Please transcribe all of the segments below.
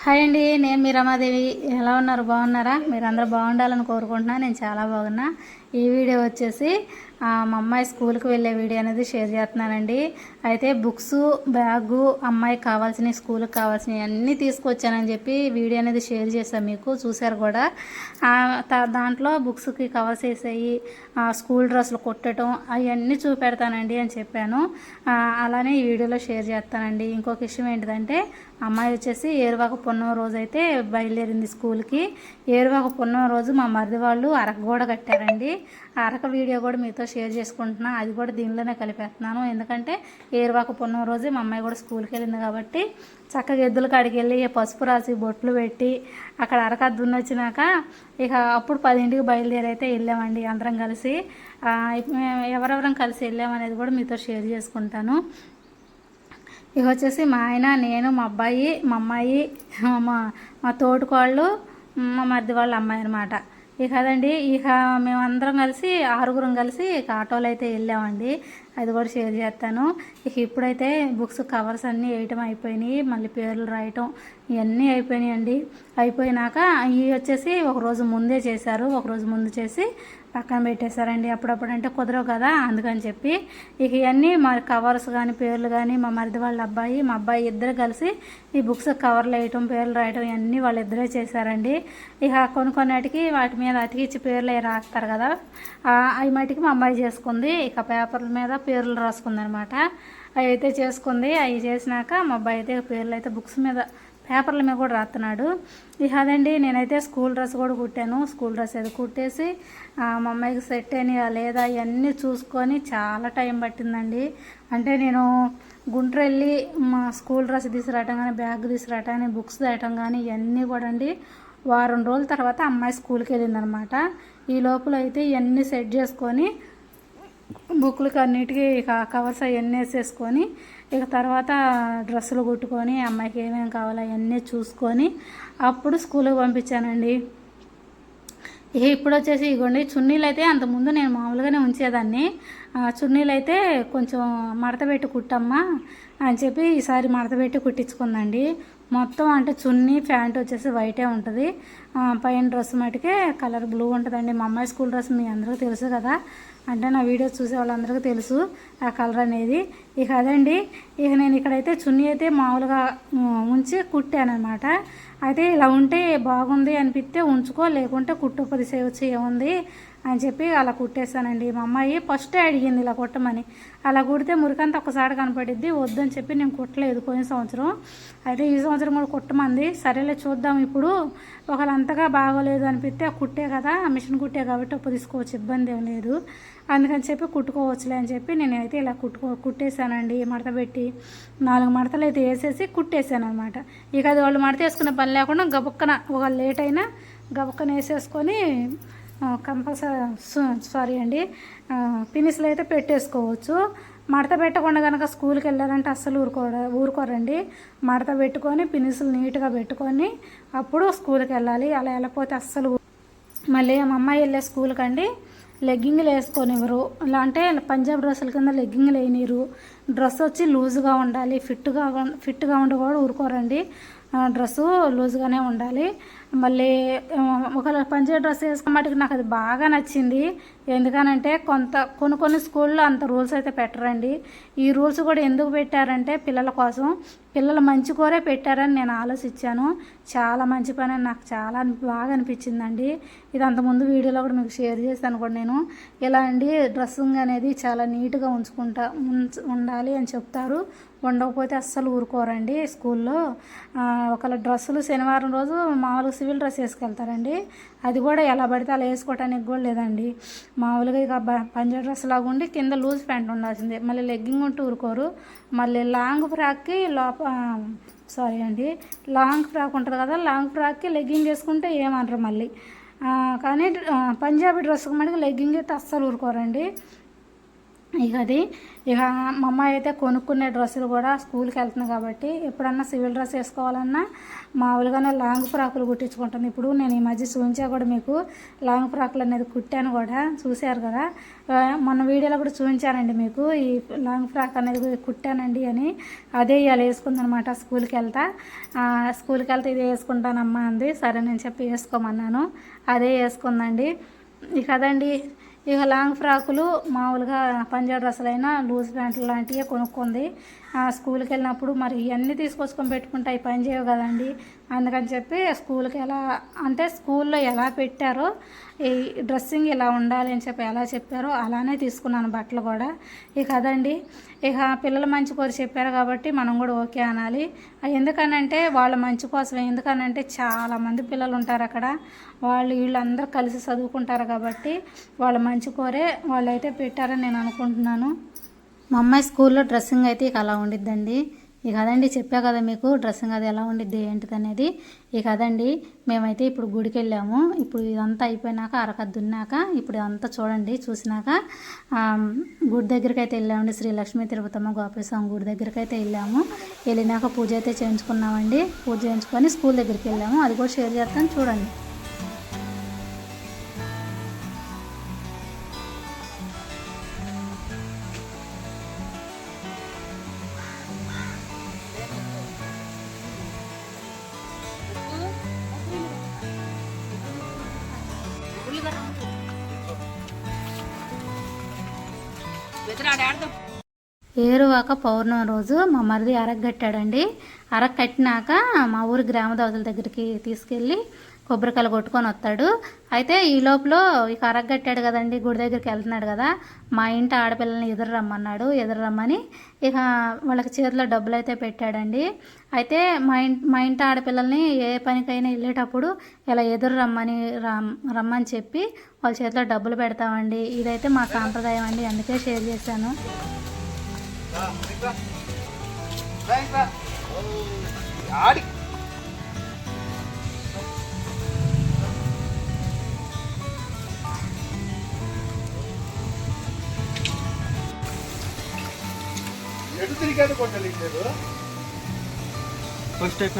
Hi అండి, నేను మీ రమాదేవి. ఎలా ఉన్నారు? బాగున్నారా? మీరు అందరూ బాగుండాలని కోరుకుంటున్నా. నేను చాలా బాగున్నా. ఈ వీడియో వచ్చేసి మా అమ్మాయి స్కూల్కి వెళ్ళే వీడియో అనేది షేర్ చేస్తున్నానండి. అయితే బుక్స్, బ్యాగు, అమ్మాయికి కావాల్సినవి, స్కూల్కి కావాల్సినవి అన్నీ తీసుకొచ్చానని చెప్పి వీడియో అనేది షేర్ చేశాను, మీకు చూశారు కూడా. దాంట్లో బుక్స్కి కవర్స్ వేసాయి, స్కూల్ డ్రెస్సులు కుట్టడం అవన్నీ చూపెడతానండి అని చెప్పాను. అలానే ఈ వీడియోలో షేర్ చేస్తానండి. ఇంకొక విషయం ఏంటిదంటే, అమ్మాయి వచ్చేసి ఏరువాక పున్నమ రోజు అయితే బయలుదేరింది స్కూల్కి. ఏరువాక పున్నమ రోజు మా మరిది వాళ్ళు అరక కూడా కట్టారండి. ఆ అరక వీడియో కూడా మీతో షేర్ చేసుకుంటున్నా. అది కూడా దీనిలోనే కలిపేస్తున్నాను, ఎందుకంటే ఏరువాక పున్నమ రోజే మా అమ్మాయి కూడా స్కూల్కి వెళ్ళింది కాబట్టి చక్కగా ఎద్దుల కాడికి వెళ్ళి పసుపు రాసి బొట్లు పెట్టి అక్కడ అరక దున్నొచ్చినాక ఇక అప్పుడు 10ంటికి బయలుదేరి అయితే వెళ్ళామండి అందరం కలిసి. ఎవరెవరం కలిసి వెళ్ళామనేది కూడా మీతో షేర్ చేసుకుంటాను. ఇక వచ్చేసి మా ఆయన, నేను, మా అబ్బాయి, మా అమ్మాయి, మా తోటికోళ్ళు, మా మరిది వాళ్ళ అమ్మాయి అనమాట. ఇక అదండి. ఇక మేమందరం కలిసి 6గురం కలిసి ఇక ఆటోలో అయితే వెళ్ళామండి. అది కూడా షేర్ చేస్తాను. ఇక ఇప్పుడైతే బుక్స్ కవర్స్ అన్నీ వేయటం అయిపోయినాయి, మళ్ళీ పేర్లు రాయటం ఇవన్నీ అయిపోయినాయండి. అయిపోయినాక ఇవి వచ్చేసి ఒకరోజు ముందే చేశారు, ఒకరోజు ముందు చేసి పక్కన పెట్టేశారండి. అప్పుడప్పుడు అంటే కుదరవు కదా, అందుకని చెప్పి ఇక ఇవన్నీ మా కవర్స్ కానీ పేర్లు కానీ మా మరిది వాళ్ళ అబ్బాయి, మా అబ్బాయి ఇద్దరు కలిసి ఈ బుక్స్ కవర్లు వేయటం, పేర్లు రాయటం ఇవన్నీ వాళ్ళిద్దరే చేశారండి. ఇక కొన్నిటికి వాటి మీద అతికిచ్చి పేర్లు రాస్తారు కదా, అవి మటుకి మా అమ్మాయి చేసుకుంది. ఇక పేపర్ల మీద పేర్లు రాసుకుంది అనమాట. అవి అయితే చేసుకుంది. అవి చేసినాక మా అబ్బాయి అయితే పేర్లు అయితే బుక్స్ మీద, పేపర్ల మీద కూడా రాస్తున్నాడు. ఇక అదండి. నేనైతే స్కూల్ డ్రెస్ కూడా కుట్టాను. స్కూల్ డ్రెస్ అయితే కుట్టేసి మా అమ్మాయికి సెట్ అయినాయా లేదా ఇవన్నీ చూసుకొని చాలా టైం పట్టిందండి. అంటే నేను గుంటూరు వెళ్ళి మా స్కూల్ డ్రెస్ తీసుకురావటం కానీ, బ్యాగ్ తీసుకురావటం కానీ, బుక్స్ తేయటం కానీ ఇవన్నీ కూడా అండి వారం రోజుల తర్వాత అమ్మాయి స్కూల్కి వెళ్ళిందనమాట. ఈ లోపల అయితే ఇవన్నీ సెట్ చేసుకొని బుక్లకి అన్నిటికీ ఇక కవర్స్ అవన్నీ వేసేసుకొని ఇక తర్వాత డ్రెస్సులు కుట్టుకొని అమ్మాయికి ఏమేమి కావాలో అవన్నీ చూసుకొని అప్పుడు స్కూల్కి పంపించానండి. ఇక ఇప్పుడు వచ్చేసి ఇగోండి చున్నీలు అయితే అంతకుముందు నేను మామూలుగానే ఉంచేదాన్ని. చున్నీలు అయితే కొంచెం మడత పెట్టి కుట్టమ్మా అని చెప్పి ఈసారి మడత పెట్టి కుట్టించుకుందండి. మొత్తం అంటే చున్నీ ప్యాంట్ వచ్చేసి వైటే ఉంటుంది, పైన డ్రెస్ మటుకే కలర్ బ్లూ ఉంటుందండి. మా అమ్మాయి స్కూల్ డ్రెస్ మీ అందరికీ తెలుసు కదా, అంటే నా వీడియోస్ చూసే వాళ్ళందరికీ తెలుసు ఆ కలర్ అనేది. ఇక అదండి. ఇక నేను ఇక్కడైతే చున్నీ అయితే మామూలుగా ఉంచి కుట్టాను అనమాట. అయితే ఇలా ఉంటే బాగుంది అనిపిస్తే ఉంచుకో, లేకుంటే కుట్టు పొదిసేయచ్చు, ఏముంది అని చెప్పి అలా కుట్టేశానండి. మా అమ్మాయి ఫస్టే అడిగింది ఇలా కుట్టమని. అలా కుడితే మురికంతా ఒక్కసారి కనపడిద్ది, వద్దని చెప్పి నేను కుట్టలేదు పోయిన సంవత్సరం. అయితే ఈ సంవత్సరం కూడా కుట్టమంది. సరేలే చూద్దాం, ఇప్పుడు ఒకవేళ అంతగా బాగోలేదు అనిపిస్తే కుట్టే కదా, మిషన్ కుట్టే కాబట్టి ఒప్పు తీసుకోవచ్చు, ఇబ్బంది ఏం లేదు, అందుకని చెప్పి కుట్టుకోవచ్చులే అని చెప్పి నేనైతే ఇలా కుట్టేశానండి. మడత పెట్టి 4 మడతలు అయితే వేసేసి కుట్టేశాను అనమాట. ఇక అది వాళ్ళు మడత వేసుకునే పని లేకుండా గబుక్కన ఒక లేట్ అయినా గబుక్కన వేసేసుకొని సారీ అండి, పినిస్లు అయితే పెట్టేసుకోవచ్చు. మడత పెట్టకుండా కనుక స్కూల్కి వెళ్ళారంటే అస్సలు ఊరుకోరండి. మడత పెట్టుకొని పినిసులు నీట్గా పెట్టుకొని అప్పుడు స్కూల్కి వెళ్ళాలి. అలా వెళ్ళకపోతే అస్సలు. మళ్ళీ మా అమ్మాయి వెళ్ళే స్కూల్కి అండి లెగ్గింగ్లు వేసుకొనివ్వరు. ఇలా అంటే పంజాబ్ డ్రెస్సుల కింద లెగ్గింగ్లు వేయనీరు. డ్రెస్ వచ్చి లూజ్గా ఉండాలి, ఫిట్గా ఉండి కూడా ఊరుకోరండి. డ్రెస్సు లూజ్గానే ఉండాలి. మళ్ళీ ఒక పంజాబీ డ్రెస్ వేసుకున్నట్టుగా నాకు అది బాగా నచ్చింది. ఎందుకనంటే కొన్ని స్కూల్లో అంత రూల్స్ అయితే పెట్టరండి. ఈ రూల్స్ కూడా ఎందుకు పెట్టారంటే పిల్లల కోసం, పిల్లల మంచి కోరే పెట్టారని నేను ఆలోచించాను. చాలా మంచి పని అని నాకు చాలా బాగా అనిపించిందండి. ఇది అంతకుముందు వీడియోలో కూడా మీకు షేర్ చేశాను కూడా నేను. ఇలా అండి డ్రెస్సింగ్ అనేది చాలా నీట్గా ఉండాలి అని చెప్తారు. ఉండకపోతే అస్సలు ఊరుకోరండి స్కూల్లో. ఒకవేళ డ్రెస్సులు శనివారం రోజు మామూలుగా సివిల్ డ్రెస్ వేసుకెళ్తారండి. అది కూడా ఎలా పడితే అలా వేసుకోవడానికి కూడా లేదండి. మామూలుగా ఇక పంజాబీ డ్రెస్ లాగా ఉండి కింద లూజ్ ప్యాంట్ ఉండాల్సిందే. మళ్ళీ లెగ్గింగ్ ఉంటూ ఊరుకోరు. మళ్ళీ లాంగ్ ఫ్రాక్కి లాంగ్ ఫ్రాక్ ఉంటుంది కదా, లాంగ్ ఫ్రాక్కి లెగ్గింగ్ వేసుకుంటే ఏమనరు మళ్ళీ. కానీ పంజాబీ డ్రెస్కి మటుకు లెగ్గింగ్ అయితే అస్సలు ఊరుకోరండి. ఇక అది ఇక మా అమ్మాయి అయితే కొనుక్కునే డ్రెస్సులు కూడా స్కూల్కి వెళ్తుంది కాబట్టి ఎప్పుడన్నా సివిల్ డ్రెస్ వేసుకోవాలన్నా మామూలుగానే లాంగ్ ఫ్రాకులు కుట్టించుకుంటుంది. ఇప్పుడు నేను ఈ మధ్య చూపించా కూడా మీకు లాంగ్ ఫ్రాకులు అనేది కుట్టాను కూడా చూశారు కదా. మొన్న వీడియోలో కూడా చూపించానండి మీకు ఈ లాంగ్ ఫ్రాక్ అనేది కుట్టానండి అని. అదే ఇవాళ వేసుకుందనమాట స్కూల్కి వెళ్తే ఇదే వేసుకుంటానమ్మా అంది. సరే నేను చెప్పి వేసుకోమన్నాను, అదే వేసుకుందండి. ఇక అదండి ఇక లాంగ్ ఫ్రాకులు మామూలుగా పంజాబ్ డ్రెస్సులైనా లూజ్ ప్యాంట్లు లాంటివి కొనుక్కుంది. స్కూల్కి వెళ్ళినప్పుడు మరి ఇవన్నీ తీసుకొచ్చుకొని పెట్టుకుంటే అవి పని చేయవు కదండి. అందుకని చెప్పి స్కూల్కి స్కూల్లో ఎలా పెట్టారో ఈ డ్రెస్సింగ్ ఇలా ఉండాలి అని చెప్పి ఎలా చెప్పారో అలానే తీసుకున్నాను బట్టలు కూడా. ఇక అదండి ఇక పిల్లలు మంచి కోరి చెప్పారు కాబట్టి మనం కూడా ఓకే అనాలి. ఎందుకనంటే వాళ్ళ మంచి కోసమే. ఎందుకనంటే చాలామంది పిల్లలు ఉంటారు అక్కడ, వీళ్ళందరూ కలిసి చదువుకుంటారు కాబట్టి వాళ్ళ మంచి కోరే వాళ్ళు అయితే పెట్టారని నేను అనుకుంటున్నాను. మా అమ్మాయి స్కూల్లో డ్రెస్సింగ్ అయితే ఇక అలా ఉండిద్దండి. ఇక అదండి చెప్పా కదా మీకు డ్రెస్సింగ్ అది ఎలా ఉండిద్ది ఏంటిది అనేది. ఇక అదండి మేమైతే ఇప్పుడు గుడికి వెళ్ళాము. ఇప్పుడు ఇదంతా అయిపోయినాక అరకద్దు దున్నాక ఇప్పుడు ఇదంతా చూడండి చూసినాక గుడి దగ్గరికి అయితే వెళ్ళామండి. శ్రీ లక్ష్మీ తిరుపతమ్మ గోపేశ్వరం గుడి దగ్గరికి అయితే వెళ్ళినాక పూజ అయితే చేయించుకున్నామండి. పూజ చేయించుకొని స్కూల్ దగ్గరికి వెళ్ళాము, అది కూడా షేర్ చేస్తాను చూడండి. ఏరువాక పౌర్ణమి రోజు మా మరిది అరగట్టాడండి. కట్టినాక మా ఊరి గ్రామ దేవతల దగ్గరికి తీసుకెళ్ళి కొబ్బరికాయలు కొట్టుకొని వస్తాడు. అయితే ఈ లోపల ఇక అరగట్టాడు కదండి, గుడి దగ్గరికి వెళ్తున్నాడు కదా, మా ఇంటి ఆడపిల్లల్ని ఎదురు రమ్మని ఇక వాళ్ళకి చేతిలో డబ్బులు అయితే పెట్టాడండి. అయితే మా ఇంటి ఆడపిల్లల్ని ఏ పనికైనా వెళ్ళేటప్పుడు ఇలా ఎదురు రమ్మని చెప్పి వాళ్ళ చేతిలో డబ్బులు పెడతామండి. ఇదైతే మా సాంప్రదాయం అండి, అందుకే షేర్ చేశాను. ఎటు తిరిగాడు కొట్టలేదు ఫస్ట్ టైప్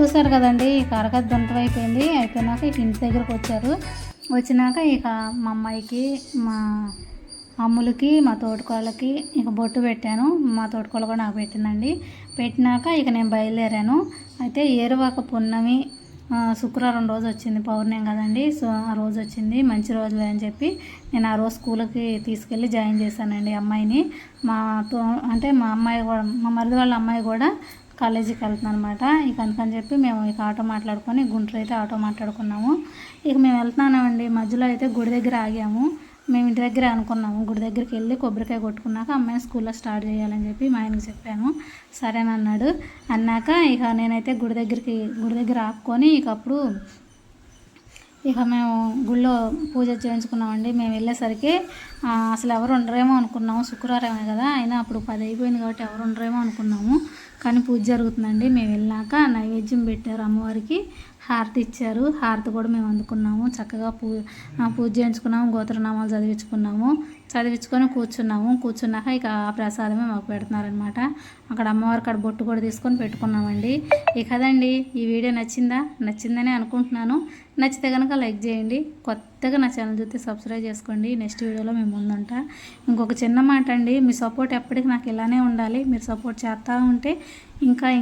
చూసారు కదండి, ఇక అరగది దుంటం అయిపోయినాక ఇక ఇంటి దగ్గరకు వచ్చారు. వచ్చినాక ఇక మా అమ్మాయికి, మా అమ్ములకి, మా తోటికోళ్ళకి ఇక బొట్టు పెట్టాను. మా తోటికోళ్ళు కూడా నాకు పెట్టిందండి. పెట్టినాక ఇక నేను బయలుదేరాను. అయితే ఏరువాక పున్నమి శుక్రవారం రోజు వచ్చింది, పౌర్ణమి కదండి. సో ఆ రోజు వచ్చింది, మంచి రోజులే అని చెప్పి నేను ఆ రోజు స్కూల్కి తీసుకెళ్ళి జాయిన్ చేశానండి అమ్మాయిని. అంటే మా అమ్మాయి కూడా, మా మరిది వాళ్ళ అమ్మాయి కూడా కాలేజీకి వెళ్తున్నాను అనమాట. ఇక అందుకని చెప్పి మేము ఇక ఆటో మాట్లాడుకొని గుంటూరు అయితే ఆటో మాట్లాడుకున్నాము. ఇక మేము వెళ్తున్నామండి. మధ్యలో అయితే గుడి దగ్గర ఆగాము. మేము ఇంటి దగ్గర అనుకున్నాము, గుడి దగ్గరికి వెళ్ళి కొబ్బరికాయ కొట్టుకున్నాక అమ్మాయిని స్కూల్లో స్టార్ట్ చేయాలని చెప్పి మా ఆయనకి చెప్పాను. సరేనన్నాడు. అన్నాక ఇక నేనైతే గుడి దగ్గర ఆపుకొని ఇక మేము గుళ్ళో పూజ చేయించుకున్నామండి. మేము వెళ్ళేసరికి అసలు ఎవరు ఉండరేమో అనుకున్నాము, శుక్రవారమే కదా, అయినా అప్పుడు 10 అయిపోయింది కాబట్టి ఎవరు ఉండరేమో అనుకున్నాము. కానీ పూజ జరుగుతుందండి. మేము వెళ్ళాక నైవేద్యం పెట్టారు, అమ్మవారికి హారతి ఇచ్చారు. హారతి కూడా మేము అందుకున్నాము. చక్కగా పూజ చేయించుకున్నాము, గోత్రనామాలు చదివించుకొని కూర్చున్నాక ఇక ఆ ప్రసాదమే మాకు పెడుతున్నారనమాట. అక్కడ అమ్మవారి కాడ బొట్టు కూడా తీసుకొని పెట్టుకున్నామండి. ఇక అదండి, ఈ వీడియో నచ్చిందని అనుకుంటున్నాను. నచ్చితే కనుక లైక్ చేయండి. కొత్తగా నా ఛానల్ చూస్తే సబ్స్క్రైబ్ చేసుకోండి. నెక్స్ట్ వీడియోలో మేము ముందుంటా. ఇంకొక చిన్న మాట అండి, మీ సపోర్ట్ ఎప్పటికీ నాకు ఇలానే ఉండాలి. మీరు సపోర్ట్ చేస్తూ ఉంటే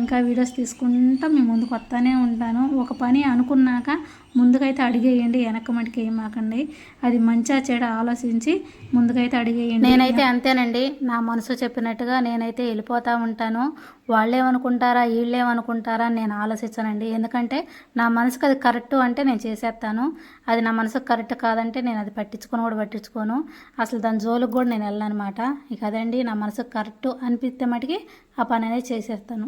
ఇంకా వీడియోస్ తీసుకుంటా మీ ముందుకు వస్తానే ఉంటాను. ఒక పని అనుకున్నాక ముందుకైతే అడిగేయండి, వెనక మటుకు ఏమాకండి. అది మంచిగా చెడు ఆలోచించి ముందుకైతే అడిగేయండి. నేనైతే అంతేనండి, నా మనసు చెప్పినట్టుగా నేనైతే వెళ్ళిపోతూ ఉంటాను. వాళ్ళేమనుకుంటారా వీళ్ళేమనుకుంటారా అని నేను ఆలోచించానండి. ఎందుకంటే నా మనసుకు అది కరెక్ట్ అంటే నేను చేసేస్తాను. అది నా మనసుకు కరెక్ట్ కాదంటే నేను అది పట్టించుకోను. అసలు దాని జోలికి కూడా నేను వెళ్ళనమాట. ఇక అదండి, నా మనసుకు కరెక్ట్ అనిపిస్తే మటుకి ఆ పని అనేది చేసేస్తాను.